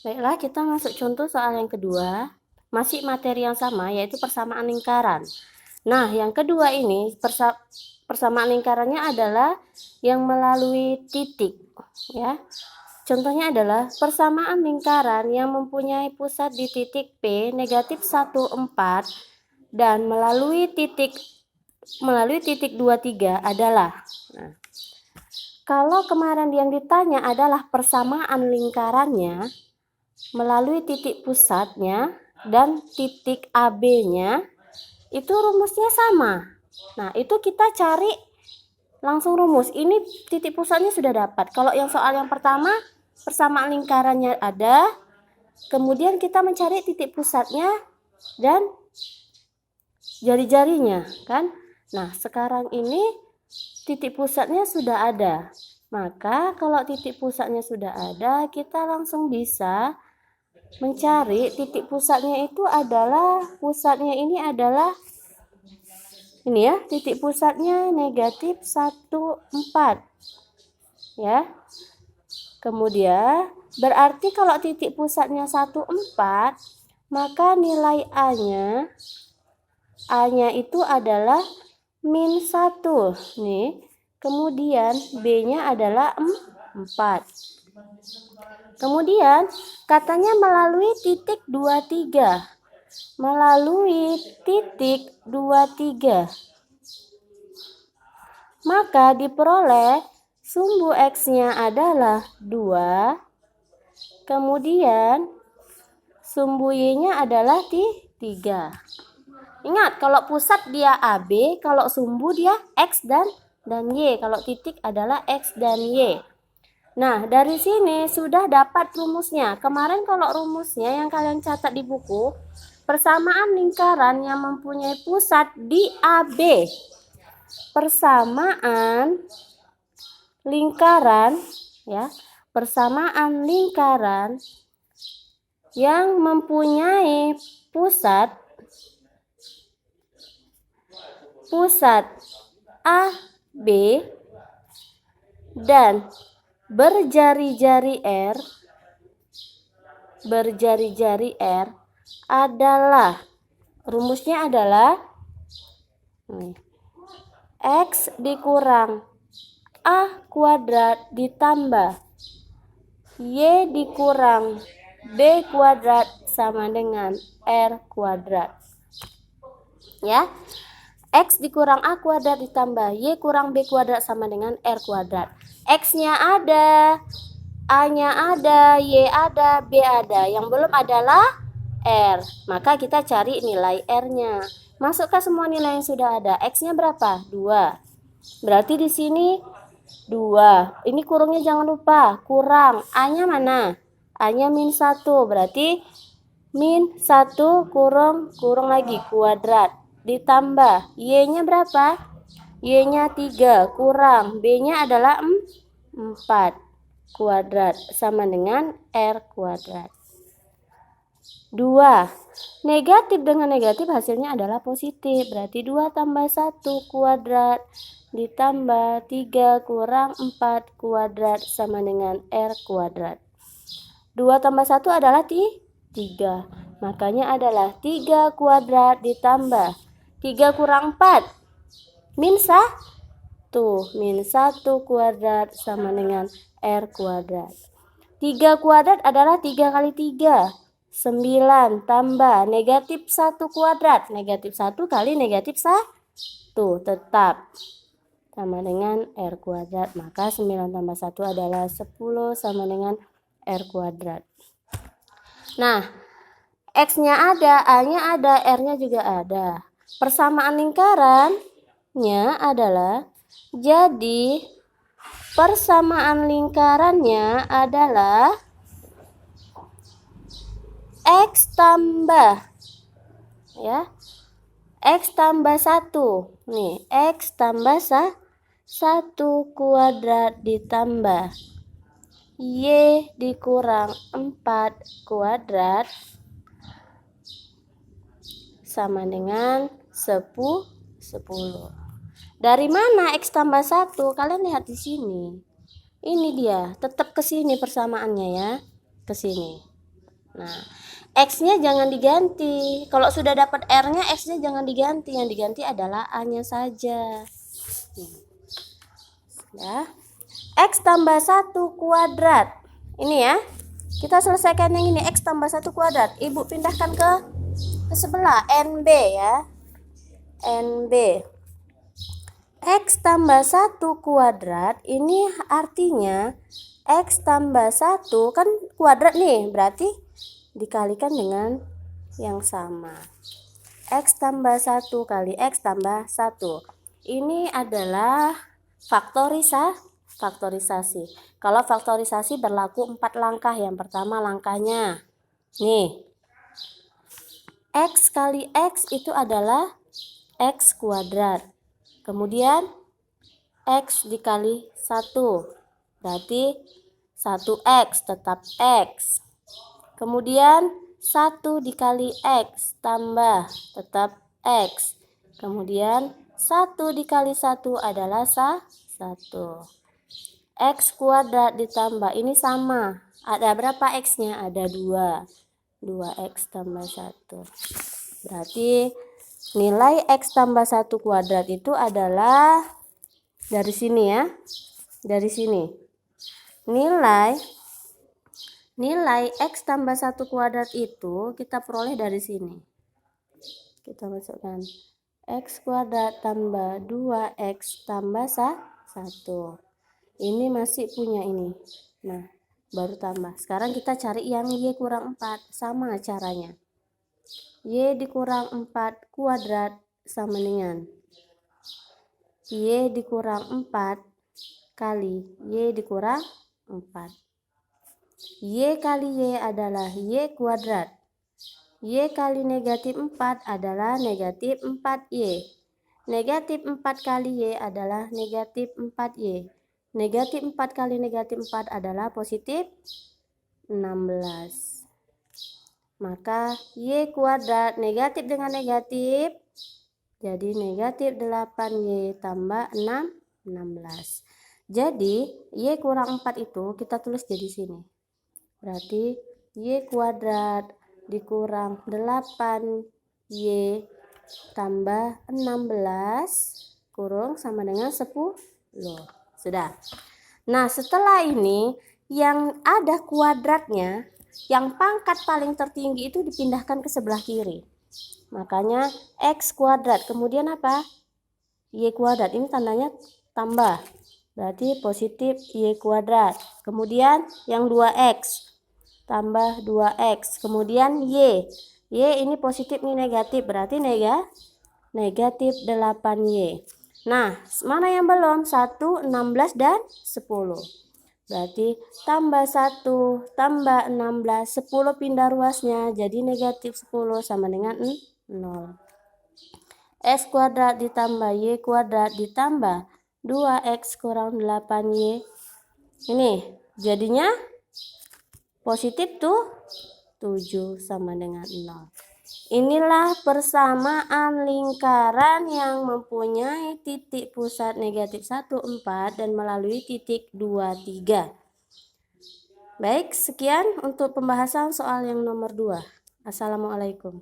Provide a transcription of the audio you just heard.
Baiklah, kita masuk contoh soal yang kedua. Masih materi yang sama, yaitu persamaan lingkaran. Nah, yang kedua ini persamaan lingkarannya adalah yang melalui titik, ya. Contohnya adalah persamaan lingkaran yang mempunyai pusat di titik P negatif 1, 4 dan melalui titik 23 adalah. Nah, kalau kemarin yang ditanya adalah persamaan lingkarannya melalui titik pusatnya dan titik AB-nya, itu rumusnya sama. Nah, itu kita cari langsung rumus. Ini titik pusatnya sudah dapat. Kalau yang soal yang pertama, persamaan lingkarannya ada, kemudian kita mencari titik pusatnya dan jari-jarinya, kan? Nah, sekarang ini titik pusatnya sudah ada. Maka kalau titik pusatnya sudah ada, kita langsung bisa mencari titik pusatnya itu adalah, pusatnya ini adalah ini ya, titik pusatnya negatif 1, 4 ya. Kemudian berarti kalau titik pusatnya 1, 4, maka nilai A-nya itu adalah min 1 nih. Kemudian B-nya adalah 4. Kemudian katanya melalui titik 23. Melalui titik 23. Maka diperoleh sumbu X-nya adalah 2. Kemudian sumbu Y-nya adalah 3. Ingat, kalau pusat dia AB, kalau sumbu dia X dan Y. Kalau titik adalah X dan Y. Nah, dari sini sudah dapat rumusnya. Kemarin kalau rumusnya yang kalian catat di buku, persamaan lingkaran yang mempunyai pusat di AB. Persamaan lingkaran ya, persamaan lingkaran yang mempunyai pusat A, B dan berjari-jari R adalah, rumusnya adalah X dikurang A kuadrat ditambah Y dikurang B kuadrat sama dengan R kuadrat. Ya. X dikurang A kuadrat ditambah Y kurang B kuadrat sama dengan R kuadrat. X-nya ada, A-nya ada, Y ada, B ada. Yang belum adalah R. Maka kita cari nilai R-nya. Masukkan semua nilai yang sudah ada. X-nya berapa? 2. Berarti di sini 2. Ini kurungnya jangan lupa. Kurang. A-nya mana? A-nya min 1. Berarti min 1 kurung lagi kuadrat. Ditambah Y-nya berapa? Y-nya 3 kurang B-nya adalah 4 kuadrat sama dengan R kuadrat. 2. Negatif dengan negatif hasilnya adalah positif. Berarti 2 tambah 1 kuadrat ditambah 3 kurang 4 kuadrat sama dengan R kuadrat. 2 tambah 1 adalah 3. Makanya adalah 3 kuadrat ditambah 3 kurang 4 min 1. Min 1 kuadrat sama dengan R kuadrat. 3 kuadrat adalah 3 kali 3. 9 tambah negatif 1 kuadrat. Negatif 1 kali negatif 1. Tetap sama dengan R kuadrat. Maka 9 tambah 1 adalah 10 sama dengan R kuadrat. Nah, X-nya ada, A-nya ada, R-nya juga ada. Persamaan lingkarannya adalah, jadi persamaan lingkarannya adalah X tambah ya, X tambah 1. Nih, X tambah 1 kuadrat ditambah Y dikurang 4 kuadrat sama dengan 10. Dari mana X tambah 1? Kalian lihat di sini. Ini dia, tetap ke sini persamaannya ya, ke sini. Nah, X-nya jangan diganti. Kalau sudah dapat R-nya, X-nya jangan diganti. Yang diganti adalah A-nya saja. Ya. X tambah 1 kuadrat. Ini ya. Kita selesaikan yang ini, X tambah 1 kuadrat. Ibu pindahkan ke sebelah, NB ya. NB. X tambah 1 kuadrat, ini artinya X tambah 1 kan kuadrat nih, berarti dikalikan dengan yang sama. X tambah 1 kali X tambah 1. Ini adalah faktorisasi. Kalau faktorisasi berlaku 4 langkah. Yang pertama langkahnya nih, X kali X itu adalah X kuadrat. Kemudian X dikali 1, berarti 1X tetap X. Kemudian 1 dikali X tambah tetap X. Kemudian 1 dikali 1 adalah 1. X kuadrat ditambah, ini sama. Ada berapa X-nya? Ada 2. 2X tambah 1. Berarti nilai X tambah 1 kuadrat itu adalah dari sini ya. Dari sini. Nilai X tambah 1 kuadrat itu kita peroleh dari sini. Kita masukkan X kuadrat tambah 2X tambah 1. Ini masih punya ini. Nah, baru tambah. Sekarang kita cari yang Y kurang 4. Sama caranya. Y dikurang 4 kuadrat sama dengan Y dikurang 4 kali Y dikurang 4. Y kali Y adalah Y kuadrat. Y kali negatif 4 adalah negatif 4Y. Negatif 4 kali Y adalah negatif 4Y. Negatif 4 kali negatif 4 adalah positif 16. Maka Y kuadrat negatif dengan negatif jadi negatif 8Y tambah 16. Jadi Y kurang 4 itu kita tulis jadi sini. Berarti Y kuadrat dikurang 8Y tambah 16 kurung sama dengan 10. Sudah. Nah, setelah ini yang ada kuadratnya, yang pangkat paling tertinggi itu dipindahkan ke sebelah kiri. Makanya X kuadrat, kemudian apa? Y kuadrat, ini tandanya tambah. Berarti positif Y kuadrat. Kemudian yang 2X tambah 2X. Kemudian Y. Y ini positif, ini negatif. Berarti negatif 8Y. Nah, mana yang belum? 1, 16, dan 10. Berarti tambah 1, tambah 16, 10 pindah ruasnya. Jadi negatif 10 sama dengan 0. X kuadrat ditambah Y kuadrat ditambah 2X kurang 8Y. Ini jadinya positif tuh 7 sama dengan 0. Inilah persamaan lingkaran yang mempunyai titik pusat negatif 1, 4 dan melalui titik 2, 3. Baik, sekian untuk pembahasan soal yang nomor 2. Assalamualaikum.